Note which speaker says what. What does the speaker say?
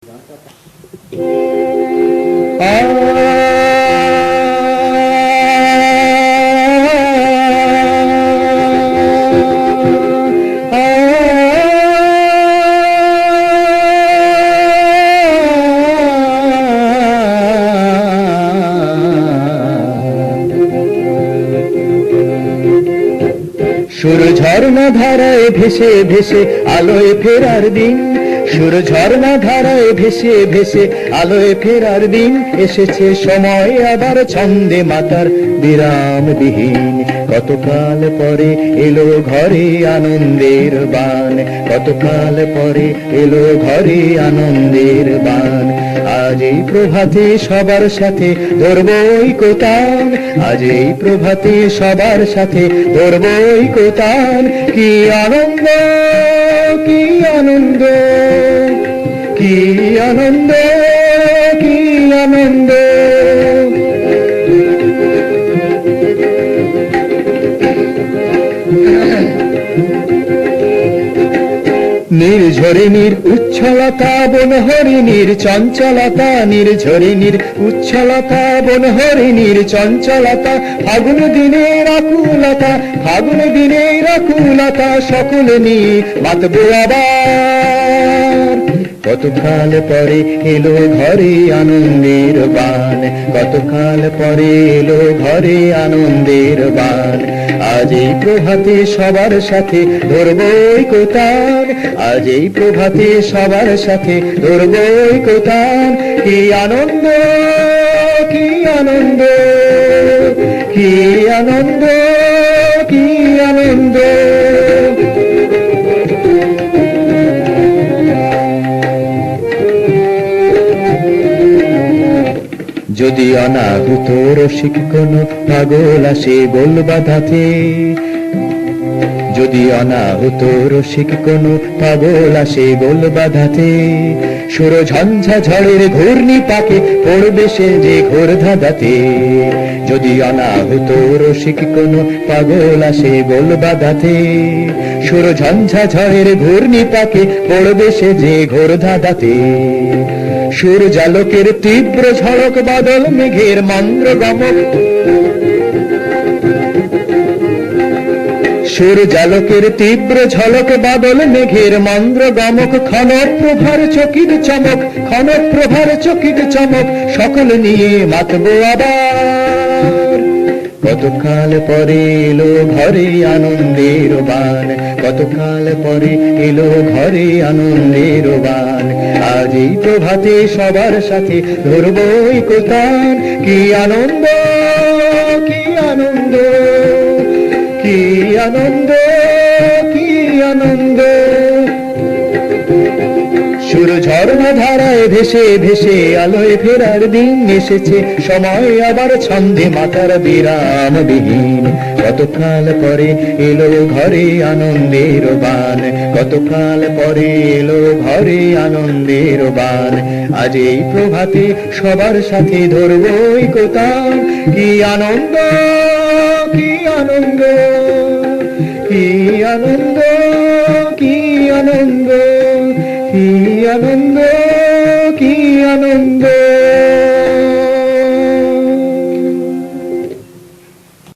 Speaker 1: সুর ঝর্ণা ধারায় ভেসে ভেসে আলোয় ফেরার দিন, সুর ঝর্ণা ধারায় ভেসে ভেসে আলোয় ফেরার দিন এসেছে। সময় আবার ছন্দে মাতার বিরামবিহীন। কতকাল পরে এলো ঘরে আনন্দের বান, কতকাল পরে এলো ঘরে আনন্দের বান। আজ এই প্রভাতে সবার সাথে ধরবই কোতান, আজ এই প্রভাতে সবার সাথে ধরবই কোতান। কি আনন্দ, কি আনন্দ, কি আনন্দ, কি আনন্দ। নির্ঝরিণীর উচ্ছলতা বনহরিণীর চঞ্চলতা, নির্ঝরিণীর উচ্ছলতা বনহরিণীর চঞ্চলতা। ফাগুন দিনের আকুলতা, ফাগুন দিনের আকুলতা সকল নিয়ে মাতবো আবার। কতকাল পরে এলো ঘরে আনন্দের বান, কতকাল পরে এলো ঘরে আনন্দের বান। আজ এই প্রভাতে সবার সাথে ধরবই কোতান, আজ এই প্রভাতে সবার সাথে ধরবই কোতান। কি আনন্দ, কি আনন্দ, কি আনন্দ, কি আনন্দ। যদি অনাহুত রসিক কোনো পাগল আসে গোল বাঁধাতে, যদি অনাহুত রসিক কোনো পাগল আসে গোল বাঁধাতে। সুর ঝঞ্ঝা ঝড়ের ঘূর্ণি পাকে পড়বে সে যে ঘোর ধাঁধাতে। যদি অনাহুত রসিক কোনো পাগল আসে গোল বাঁধাতে, সুর ঝঞ্ঝা ঝড়ের ঘূর্ণি পাকে পড়বে সে যে ঘোর ধাঁধাতে। সুর জালকের তীব্র ঝড়ক বাদল মেঘের মন্দ্র গমক, সুর জালকের তীব্র ঝলক বাদল মেঘের মন্দ্র গমক। ক্ষণ প্রভার চকিত চমক, ক্ষণ প্রভার চকিত চমক সকল নিয়ে মাতবো আবার। কতকাল পরে এলো ঘরে আনন্দের বান, কতকাল পরে এলো ঘরে আনন্দের বান। আজ এই প্রভাতে সবার সাথে ধরবই কোতান। কি আনন্দ, কি আনন্দ, কি আনন্দ, কি আনন্দ। সুর ঝর্ণা ধারায় ভেসে ভেসে আলোয় ফেরার দিন এসেছে। সময় আবার ছন্দে মাতার বিরামবিহীন। কতকাল পরে এলো ঘরে আনন্দের বান, কতকাল পরে এলো ঘরে আনন্দের বান। আজ এই প্রভাতে সবার সাথে ধরবই কোতান। কি আনন্দ, কি আনন্দ, কি আনন্দ।